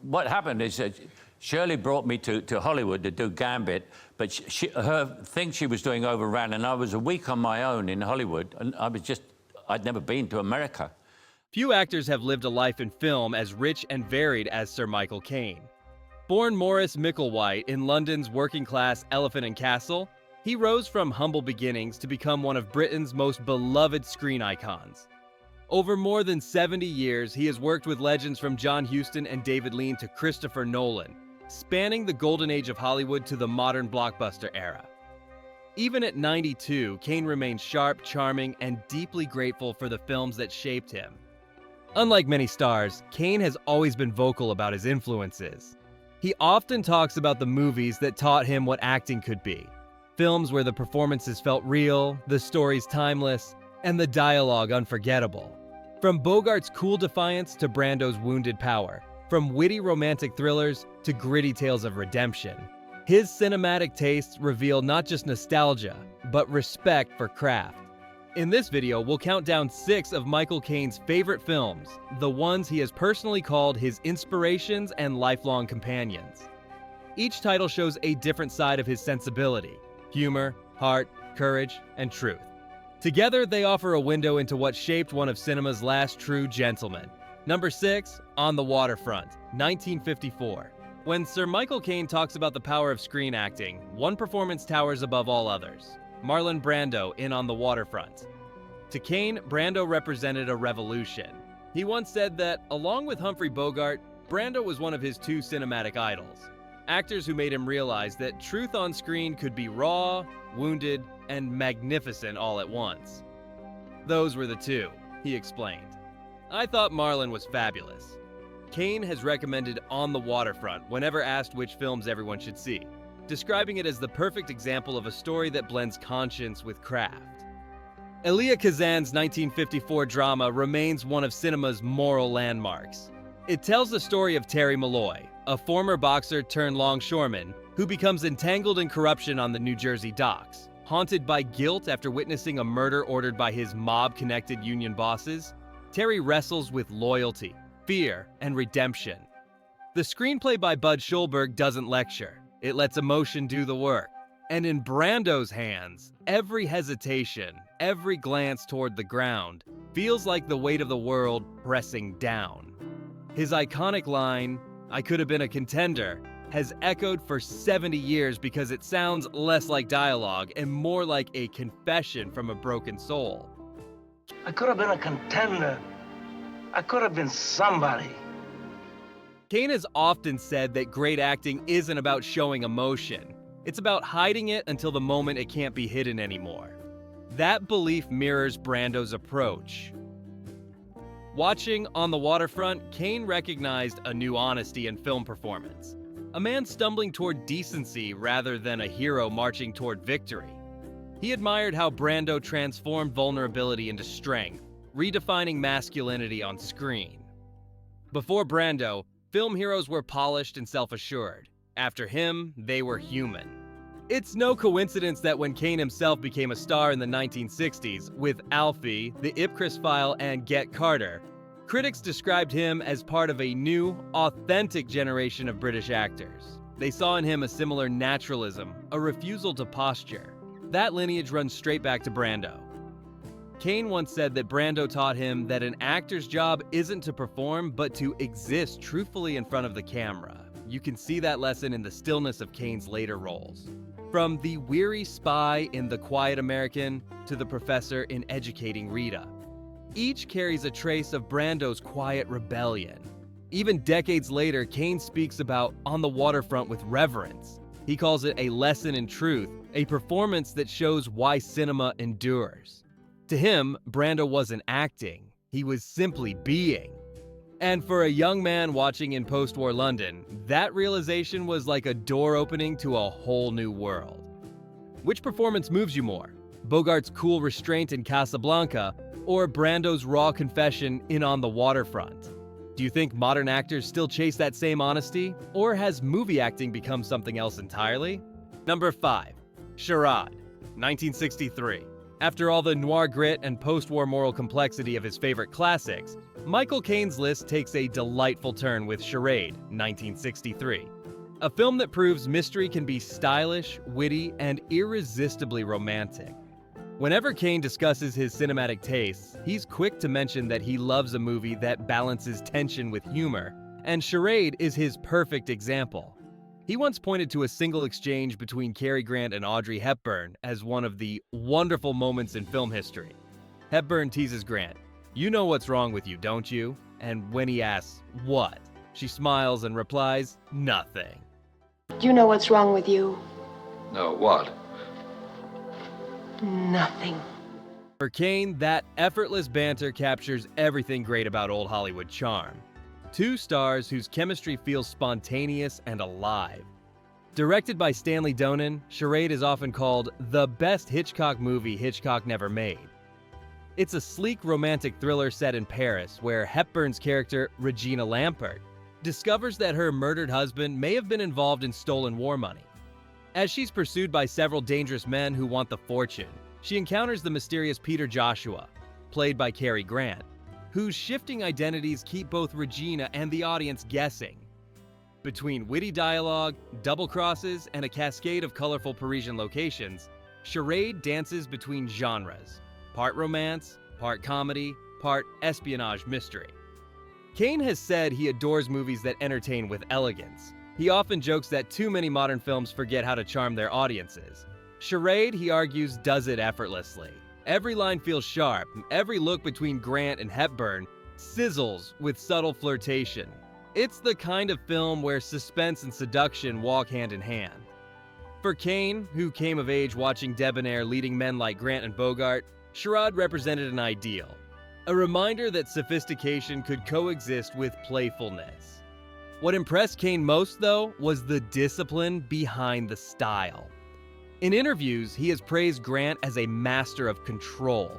What happened is that Shirley brought me to Hollywood to do Gambit, but her thing she was doing overran, and I was a week on my own in Hollywood, and I'd never been to America. Few actors have lived a life in film as rich and varied as Sir Michael Caine. Born Maurice Micklewhite in London's working-class Elephant and Castle, he rose from humble beginnings to become one of Britain's most beloved screen icons. Over more than 70 years, he has worked with legends from John Huston and David Lean to Christopher Nolan, spanning the golden age of Hollywood to the modern blockbuster era. Even at 92, Caine remains sharp, charming, and deeply grateful for the films that shaped him. Unlike many stars, Caine has always been vocal about his influences. He often talks about the movies that taught him what acting could be. Films where the performances felt real, the stories timeless, and the dialogue unforgettable. From Bogart's cool defiance to Brando's wounded power, from witty romantic thrillers to gritty tales of redemption, his cinematic tastes reveal not just nostalgia, but respect for craft. In this video, we'll count down 6 of Michael Caine's favorite films, the ones he has personally called his inspirations and lifelong companions. Each title shows a different side of his sensibility: humor, heart, courage, and truth. Together, they offer a window into what shaped one of cinema's last true gentlemen. Number 6, On the Waterfront, 1954. When Sir Michael Caine talks about the power of screen acting, one performance towers above all others: Marlon Brando in On the Waterfront. To Caine, Brando represented a revolution. He once said that, along with Humphrey Bogart, Brando was one of his 2 cinematic idols. Actors who made him realize that truth on screen could be raw, wounded, and magnificent all at once. Those were the 2, he explained. I thought Marlon was fabulous. Caine has recommended On the Waterfront whenever asked which films everyone should see, describing it as the perfect example of a story that blends conscience with craft. Elia Kazan's 1954 drama remains one of cinema's moral landmarks. It tells the story of Terry Malloy, a former boxer turned longshoreman who becomes entangled in corruption on the New Jersey docks. Haunted by guilt after witnessing a murder ordered by his mob-connected union bosses, Terry wrestles with loyalty, fear, and redemption. The screenplay by Bud Schulberg doesn't lecture. It lets emotion do the work. And in Brando's hands, every hesitation, every glance toward the ground, feels like the weight of the world pressing down. His iconic line, "I could have been a contender," has echoed for 70 years because it sounds less like dialogue and more like a confession from a broken soul. I could have been a contender. I could have been somebody. Caine has often said that great acting isn't about showing emotion. It's about hiding it until the moment it can't be hidden anymore. That belief mirrors Brando's approach. Watching On the Waterfront, Caine recognized a new honesty in film performance. A man stumbling toward decency rather than a hero marching toward victory. He admired how Brando transformed vulnerability into strength, redefining masculinity on screen. Before Brando, film heroes were polished and self-assured. After him, they were human. It's no coincidence that when Caine himself became a star in the 1960s with Alfie, The Ipcress File, and Get Carter, critics described him as part of a new, authentic generation of British actors. They saw in him a similar naturalism, a refusal to posture. That lineage runs straight back to Brando. Caine once said that Brando taught him that an actor's job isn't to perform, but to exist truthfully in front of the camera. You can see that lesson in the stillness of Caine's later roles. From the weary spy in The Quiet American to the professor in Educating Rita. Each carries a trace of Brando's quiet rebellion. Even decades later, Caine speaks about On the Waterfront with reverence. He calls it a lesson in truth, a performance that shows why cinema endures. To him, Brando wasn't acting, he was simply being. And for a young man watching in post-war London, that realization was like a door opening to a whole new world. Which performance moves you more? Bogart's cool restraint in Casablanca, or Brando's raw confession in On the Waterfront? Do you think modern actors still chase that same honesty, or has movie acting become something else entirely? Number 5. Charade, 1963. After all the noir grit and post-war moral complexity of his favorite classics, Michael Caine's list takes a delightful turn with Charade, 1963. A film that proves mystery can be stylish, witty, and irresistibly romantic. Whenever Caine discusses his cinematic tastes, he's quick to mention that he loves a movie that balances tension with humor, and Charade is his perfect example. He once pointed to a single exchange between Cary Grant and Audrey Hepburn as one of the wonderful moments in film history. Hepburn teases Grant, "You know what's wrong with you, don't you?" And when he asks, "What?" she smiles and replies, "Nothing." You know what's wrong with you? No, what? Nothing. For Caine, that effortless banter captures everything great about old Hollywood charm. Two stars whose chemistry feels spontaneous and alive. Directed by Stanley Donen, Charade is often called the best Hitchcock movie Hitchcock never made. It's a sleek romantic thriller set in Paris where Hepburn's character, Regina Lampert, discovers that her murdered husband may have been involved in stolen war money. As she's pursued by several dangerous men who want the fortune, she encounters the mysterious Peter Joshua, played by Cary Grant, whose shifting identities keep both Regina and the audience guessing. Between witty dialogue, double crosses, and a cascade of colorful Parisian locations, Charade dances between genres. Part romance, part comedy, part espionage mystery. Caine has said he adores movies that entertain with elegance. He often jokes that too many modern films forget how to charm their audiences. Charade, he argues, does it effortlessly. Every line feels sharp, and every look between Grant and Hepburn sizzles with subtle flirtation. It's the kind of film where suspense and seduction walk hand in hand. For Caine, who came of age watching debonair leading men like Grant and Bogart, Charade represented an ideal. A reminder that sophistication could coexist with playfulness. What impressed Caine most, though, was the discipline behind the style. In interviews, he has praised Grant as a master of control,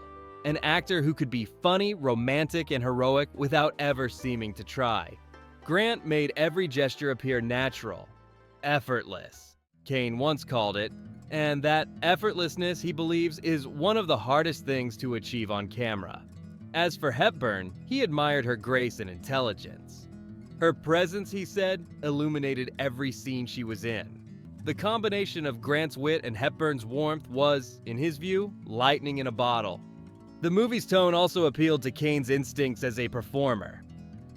an actor who could be funny, romantic, and heroic without ever seeming to try. Grant made every gesture appear natural, effortless, Caine once called it, and that effortlessness, he believes, is one of the hardest things to achieve on camera. As for Hepburn, he admired her grace and intelligence. Her presence, he said, illuminated every scene she was in. The combination of Grant's wit and Hepburn's warmth was, in his view, lightning in a bottle. The movie's tone also appealed to Caine's instincts as a performer.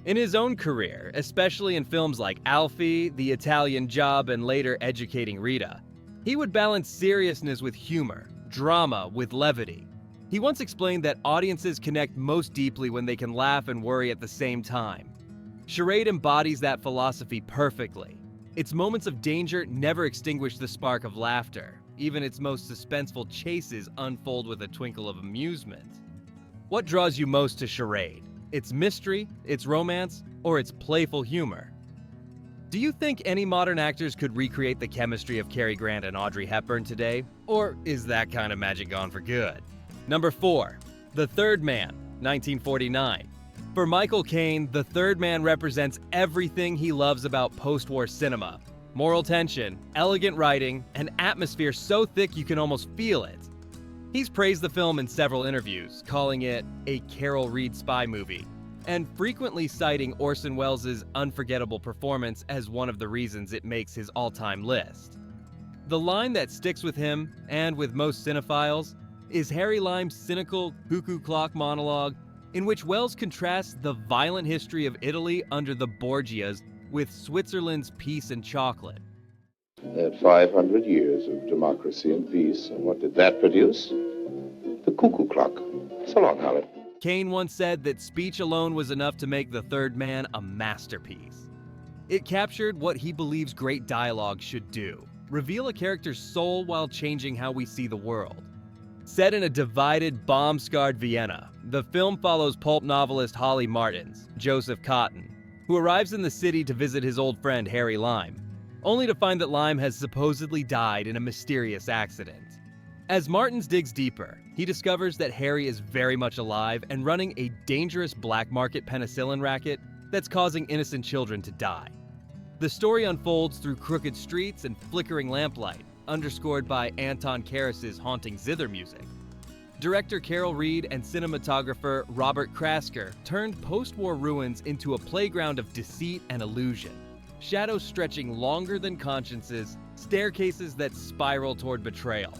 In his own career, especially in films like Alfie, The Italian Job, and later Educating Rita, he would balance seriousness with humor, drama with levity. He once explained that audiences connect most deeply when they can laugh and worry at the same time. Charade embodies that philosophy perfectly. Its moments of danger never extinguish the spark of laughter. Even its most suspenseful chases unfold with a twinkle of amusement. What draws you most to Charade? Its mystery, its romance, or its playful humor? Do you think any modern actors could recreate the chemistry of Cary Grant and Audrey Hepburn today? Or is that kind of magic gone for good? Number 4. The Third Man, 1949. For Michael Caine, The Third Man represents everything he loves about post-war cinema. Moral tension, elegant writing, an atmosphere so thick you can almost feel it. He's praised the film in several interviews, calling it a Carol Reed spy movie, and frequently citing Orson Welles' unforgettable performance as one of the reasons it makes his all-time list. The line that sticks with him, and with most cinephiles, is Harry Lime's cynical cuckoo clock monologue in which Welles contrasts the violent history of Italy under the Borgias with Switzerland's peace and chocolate. They had 500 years of democracy and peace, and what did that produce? The cuckoo clock. So long, Howard. Caine once said that speech alone was enough to make The Third Man a masterpiece. It captured what he believes great dialogue should do, reveal a character's soul while changing how we see the world. Set in a divided, bomb-scarred Vienna, the film follows pulp novelist Holly Martins, Joseph Cotton, who arrives in the city to visit his old friend Harry Lime, only to find that Lime has supposedly died in a mysterious accident. As Martins digs deeper, he discovers that Harry is very much alive and running a dangerous black market penicillin racket that's causing innocent children to die. The story unfolds through crooked streets and flickering lamplight, underscored by Anton Karas' haunting zither music. Director Carol Reed and cinematographer Robert Krasker turned post-war ruins into a playground of deceit and illusion. Shadows stretching longer than consciences, staircases that spiral toward betrayal.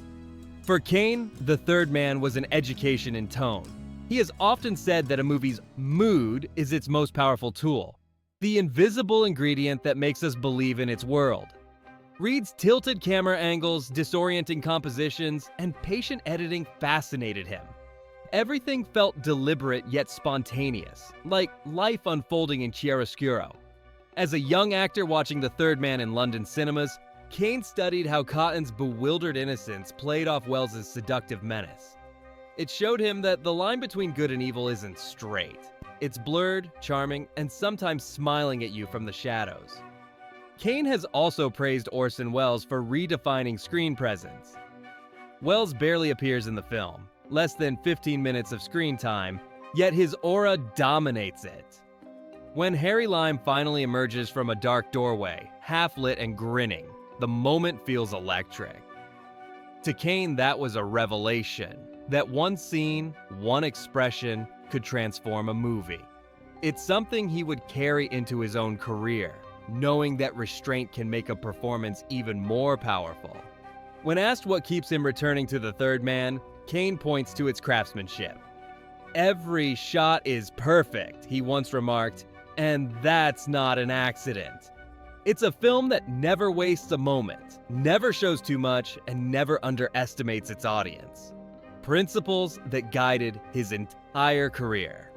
For Caine, The Third Man was an education in tone. He has often said that a movie's mood is its most powerful tool, the invisible ingredient that makes us believe in its world. Reed's tilted camera angles, disorienting compositions, and patient editing fascinated him. Everything felt deliberate yet spontaneous, like life unfolding in chiaroscuro. As a young actor watching The Third Man in London cinemas, Caine studied how Cotton's bewildered innocence played off Wells's seductive menace. It showed him that the line between good and evil isn't straight. It's blurred, charming, and sometimes smiling at you from the shadows. Caine has also praised Orson Welles for redefining screen presence. Welles barely appears in the film, less than 15 minutes of screen time, yet his aura dominates it. When Harry Lime finally emerges from a dark doorway, half-lit and grinning, the moment feels electric. To Caine, that was a revelation, that one scene, one expression could transform a movie. It's something he would carry into his own career, knowing that restraint can make a performance even more powerful. When asked what keeps him returning to The Third Man, Caine points to its craftsmanship. "Every shot is perfect," he once remarked, and that's not an accident. It's a film that never wastes a moment, never shows too much, and never underestimates its audience. Principles that guided his entire career.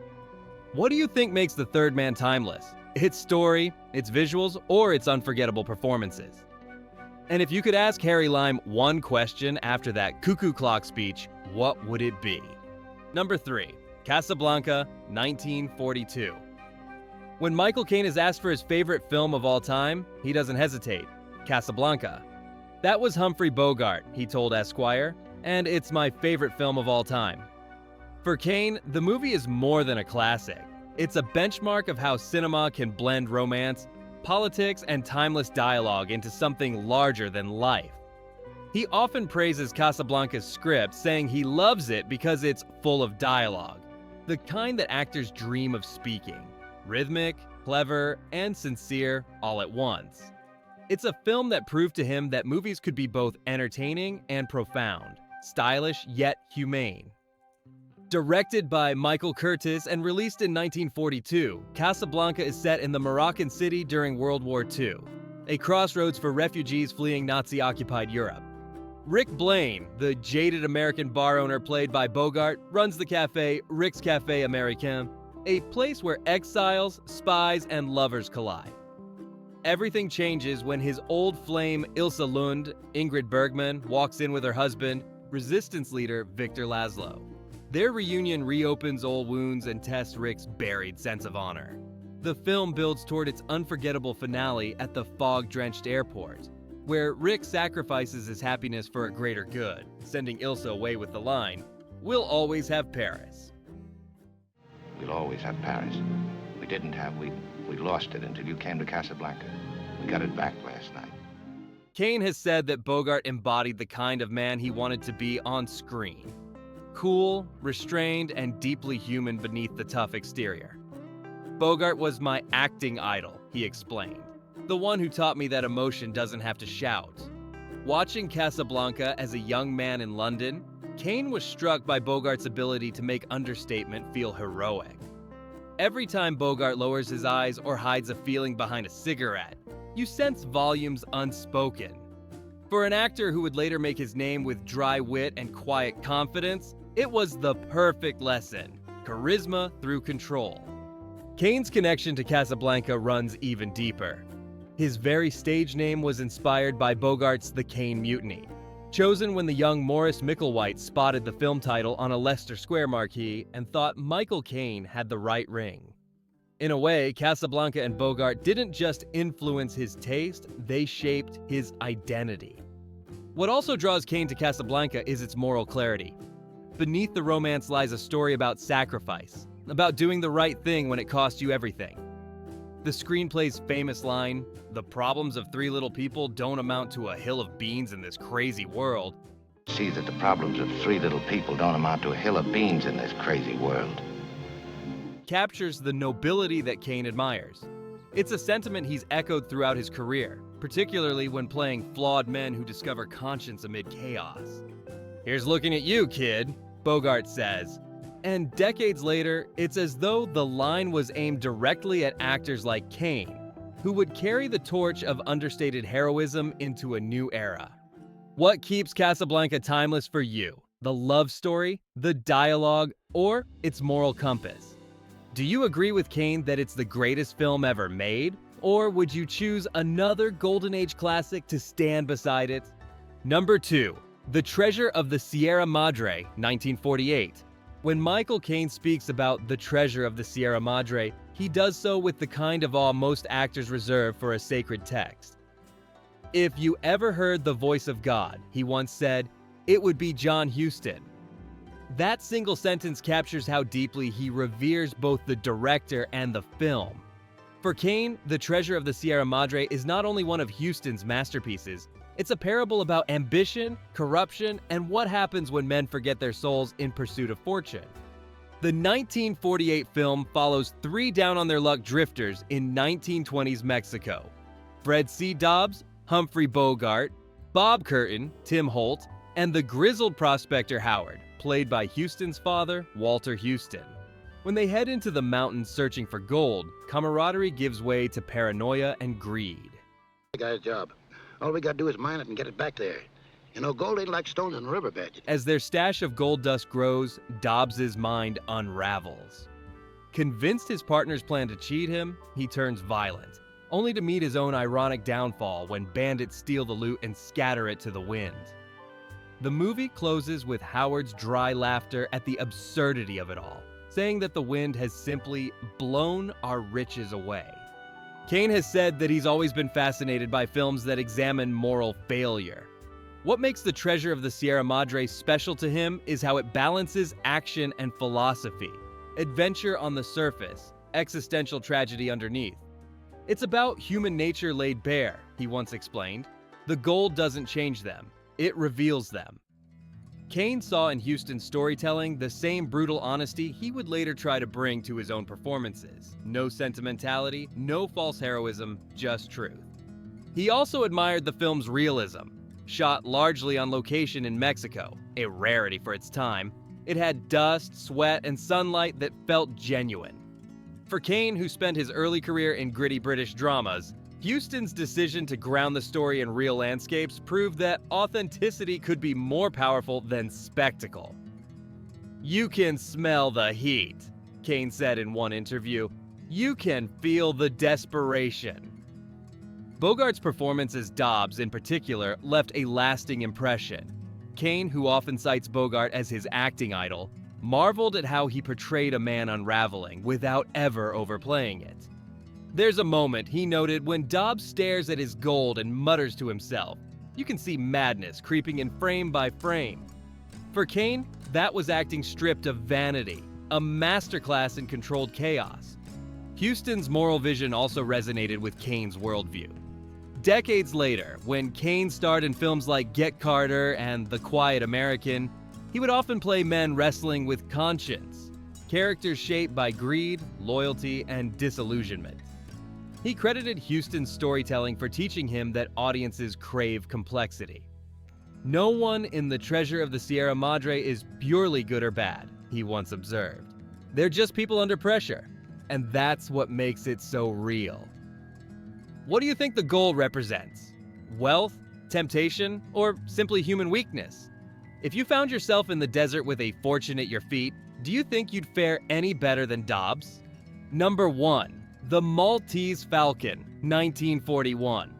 What do you think makes The Third Man timeless? Its story, its visuals, or its unforgettable performances? And if you could ask Harry Lime one question after that cuckoo clock speech, what would it be? Number 3, Casablanca, 1942. When Michael Caine is asked for his favorite film of all time, he doesn't hesitate. Casablanca. "That was Humphrey Bogart," he told Esquire, "and it's my favorite film of all time." For Caine, the movie is more than a classic. It's a benchmark of how cinema can blend romance, politics, and timeless dialogue into something larger than life. He often praises Casablanca's script, saying he loves it because it's full of dialogue, the kind that actors dream of speaking. Rhythmic, clever, and sincere all at once. It's a film that proved to him that movies could be both entertaining and profound, stylish yet humane. Directed by Michael Curtiz and released in 1942, Casablanca is set in the Moroccan city during World War II, a crossroads for refugees fleeing Nazi-occupied Europe. Rick Blaine, the jaded American bar owner played by Bogart, runs the cafe Rick's Café Américain, a place where exiles, spies, and lovers collide. Everything changes when his old flame Ilsa Lund, Ingrid Bergman, walks in with her husband, resistance leader Victor Laszlo. Their reunion reopens old wounds and tests Rick's buried sense of honor. The film builds toward its unforgettable finale at the fog-drenched airport, where Rick sacrifices his happiness for a greater good, sending Ilsa away with the line, "We'll always have Paris." We'll always have Paris. We didn't have, we lost it until you came to Casablanca. We got it back last night. Caine has said that Bogart embodied the kind of man he wanted to be on screen. Cool, restrained, and deeply human beneath the tough exterior. "Bogart was my acting idol," he explained. "The one who taught me that emotion doesn't have to shout." Watching Casablanca as a young man in London, Caine was struck by Bogart's ability to make understatement feel heroic. Every time Bogart lowers his eyes or hides a feeling behind a cigarette, you sense volumes unspoken. For an actor who would later make his name with dry wit and quiet confidence, it was the perfect lesson: charisma through control. Caine's connection to Casablanca runs even deeper. His very stage name was inspired by Bogart's The Caine Mutiny, chosen when the young Maurice Micklewhite spotted the film title on a Leicester Square marquee and thought Michael Caine had the right ring. In a way, Casablanca and Bogart didn't just influence his taste, they shaped his identity. What also draws Caine to Casablanca is its moral clarity. Beneath the romance lies a story about sacrifice, about doing the right thing when it costs you everything. The screenplay's famous line, "The problems of three little people don't amount to a hill of beans in this crazy world," See that the problems of three little people don't amount to a hill of beans in this crazy world. Captures the nobility that Caine admires. It's a sentiment he's echoed throughout his career, particularly when playing flawed men who discover conscience amid chaos. "Here's looking at you, kid," Bogart says. And decades later, it's as though the line was aimed directly at actors like Caine, who would carry the torch of understated heroism into a new era. What keeps Casablanca timeless for you? The love story, the dialogue, or its moral compass? Do you agree with Caine that it's the greatest film ever made? Or would you choose another Golden Age classic to stand beside it? Number 2, The Treasure of the Sierra Madre, 1948. When Michael Caine speaks about The Treasure of the Sierra Madre, he does so with the kind of awe most actors reserve for a sacred text. "If you ever heard the voice of God," he once said, "it would be John Huston." That single sentence captures how deeply he reveres both the director and the film. For Caine, The Treasure of the Sierra Madre is not only one of Huston's masterpieces, it's a parable about ambition, corruption, and what happens when men forget their souls in pursuit of fortune. The 1948 film follows 3 down-on-their-luck drifters in 1920s Mexico: Fred C. Dobbs, Humphrey Bogart, Bob Curtin, Tim Holt, and the grizzled prospector Howard, played by Huston's father, Walter Huston. When they head into the mountains searching for gold, camaraderie gives way to paranoia and greed. The guy's job. All we gotta do is mine it and get it back there. You know, gold ain't like stones in a riverbed. As their stash of gold dust grows, Dobbs's mind unravels. Convinced his partners plan to cheat him, he turns violent, only to meet his own ironic downfall when bandits steal the loot and scatter it to the wind. The movie closes with Howard's dry laughter at the absurdity of it all, saying that the wind has simply blown our riches away. Caine has said that he's always been fascinated by films that examine moral failure. What makes The Treasure of the Sierra Madre special to him is how it balances action and philosophy, adventure on the surface, existential tragedy underneath. "It's about human nature laid bare," he once explained. "The gold doesn't change them, it reveals them." Caine saw in Huston's storytelling the same brutal honesty he would later try to bring to his own performances. No sentimentality, no false heroism, just truth. He also admired the film's realism. Shot largely on location in Mexico, a rarity for its time, it had dust, sweat, and sunlight that felt genuine. For Caine, who spent his early career in gritty British dramas, Huston's decision to ground the story in real landscapes proved that authenticity could be more powerful than spectacle. "You can smell the heat," Caine said in one interview. "You can feel the desperation." Bogart's performance as Dobbs, in particular, left a lasting impression. Caine, who often cites Bogart as his acting idol, marveled at how he portrayed a man unraveling without ever overplaying it. There's a moment, he noted, when Dobbs stares at his gold and mutters to himself. You can see madness creeping in frame by frame. For Caine, that was acting stripped of vanity, a masterclass in controlled chaos. Huston's moral vision also resonated with Caine's worldview. Decades later, when Caine starred in films like Get Carter and The Quiet American, he would often play men wrestling with conscience, characters shaped by greed, loyalty, and disillusionment. He credited Huston's storytelling for teaching him that audiences crave complexity. "No one in The Treasure of the Sierra Madre is purely good or bad," he once observed. "They're just people under pressure, and that's what makes it so real." What do you think the goal represents? Wealth, temptation, or simply human weakness? If you found yourself in the desert with a fortune at your feet, do you think you'd fare any better than Dobbs? Number 1. The Maltese Falcon, 1941.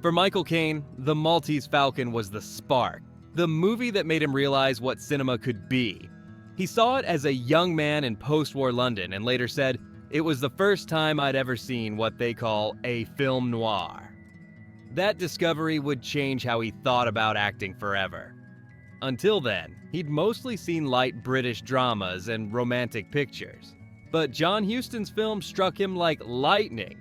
For Michael Caine, The Maltese Falcon was the spark, the movie that made him realize what cinema could be. He saw it as a young man in post-war London and later said, "It was the first time I'd ever seen what they call a film noir." That discovery would change how he thought about acting forever. Until then, he'd mostly seen light British dramas and romantic pictures. But John Huston's film struck him like lightning.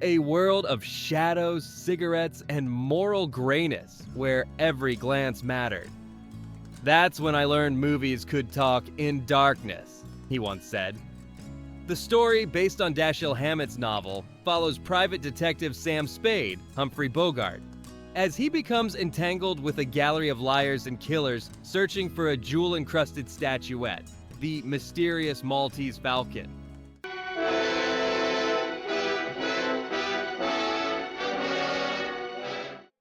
A world of shadows, cigarettes, and moral grayness where every glance mattered. "That's when I learned movies could talk in darkness," he once said. The story, based on Dashiell Hammett's novel, follows private detective Sam Spade, Humphrey Bogart, as he becomes entangled with a gallery of liars and killers searching for a jewel-encrusted statuette, the mysterious Maltese Falcon.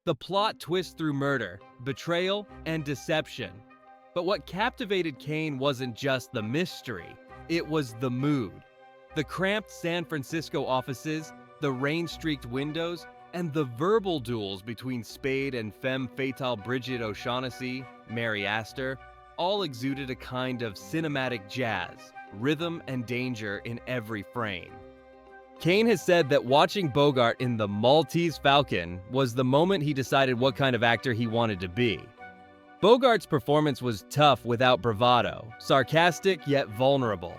The plot twists through murder, betrayal, and deception. But what captivated Caine wasn't just the mystery, it was the mood. The cramped San Francisco offices, the rain-streaked windows, and the verbal duels between Spade and femme fatale Bridget O'Shaughnessy, Mary Astor, all exuded a kind of cinematic jazz, rhythm and danger in every frame. Caine has said that watching Bogart in The Maltese Falcon was the moment he decided what kind of actor he wanted to be. Bogart's performance was tough without bravado, sarcastic yet vulnerable.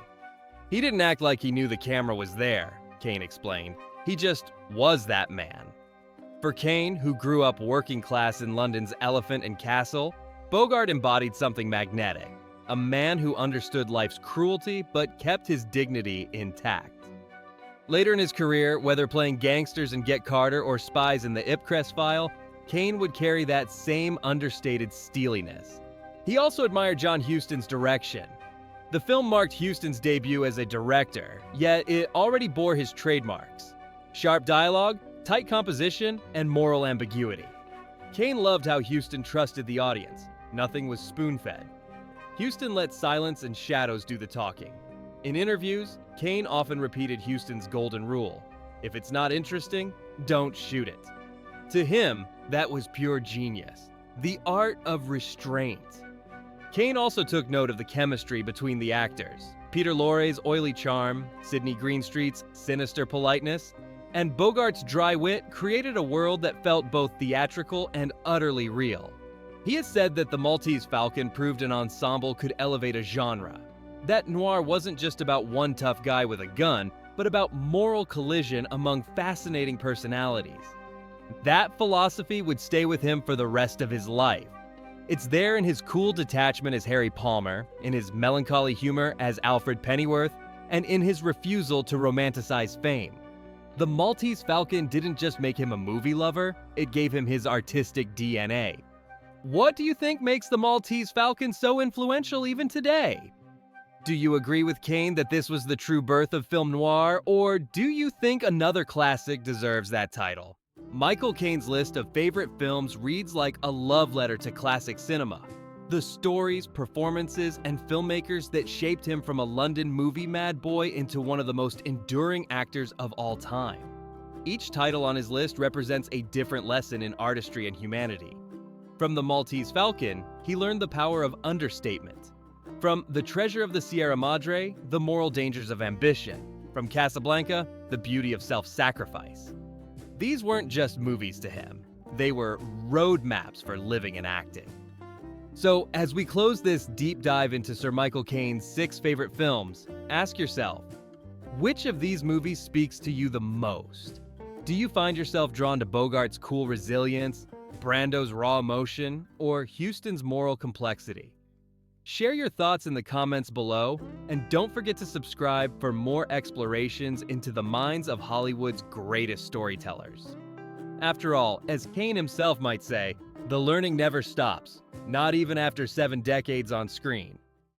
He didn't act like he knew the camera was there, Caine explained. He just was that man. For Caine, who grew up working class in London's Elephant and Castle, Bogart embodied something magnetic, a man who understood life's cruelty but kept his dignity intact. Later in his career, whether playing gangsters in Get Carter or spies in the Ipcress File, Caine would carry that same understated steeliness. He also admired John Huston's direction. The film marked Huston's debut as a director, yet it already bore his trademarks: sharp dialogue, tight composition, and moral ambiguity. Caine loved how Huston trusted the audience. Nothing was spoon-fed. Huston let silence and shadows do the talking. In interviews, Caine often repeated Huston's golden rule: if it's not interesting, don't shoot it. To him, that was pure genius, the art of restraint. Caine also took note of the chemistry between the actors: Peter Lorre's oily charm, Sidney Greenstreet's sinister politeness, and Bogart's dry wit created a world that felt both theatrical and utterly real. He has said that The Maltese Falcon proved an ensemble could elevate a genre. That noir wasn't just about one tough guy with a gun, but about moral collision among fascinating personalities. That philosophy would stay with him for the rest of his life. It's there in his cool detachment as Harry Palmer, in his melancholy humor as Alfred Pennyworth, and in his refusal to romanticize fame. The Maltese Falcon didn't just make him a movie lover, it gave him his artistic DNA. What do you think makes The Maltese Falcon so influential even today? Do you agree with Caine that this was the true birth of film noir, or do you think another classic deserves that title? Michael Caine's list of favorite films reads like a love letter to classic cinema. The stories, performances, and filmmakers that shaped him from a London movie mad boy into one of the most enduring actors of all time. Each title on his list represents a different lesson in artistry and humanity. From The Maltese Falcon, he learned the power of understatement. From The Treasure of the Sierra Madre, the moral dangers of ambition. From Casablanca, the beauty of self-sacrifice. These weren't just movies to him. They were roadmaps for living and acting. So, as we close this deep dive into Sir Michael Caine's 6 favorite films, ask yourself, which of these movies speaks to you the most? Do you find yourself drawn to Bogart's cool resilience, Brando's raw emotion, or Huston's moral complexity? Share your thoughts in the comments below, and don't forget to subscribe for more explorations into the minds of Hollywood's greatest storytellers. After all, as Caine himself might say, the learning never stops, not even after 7 decades on screen.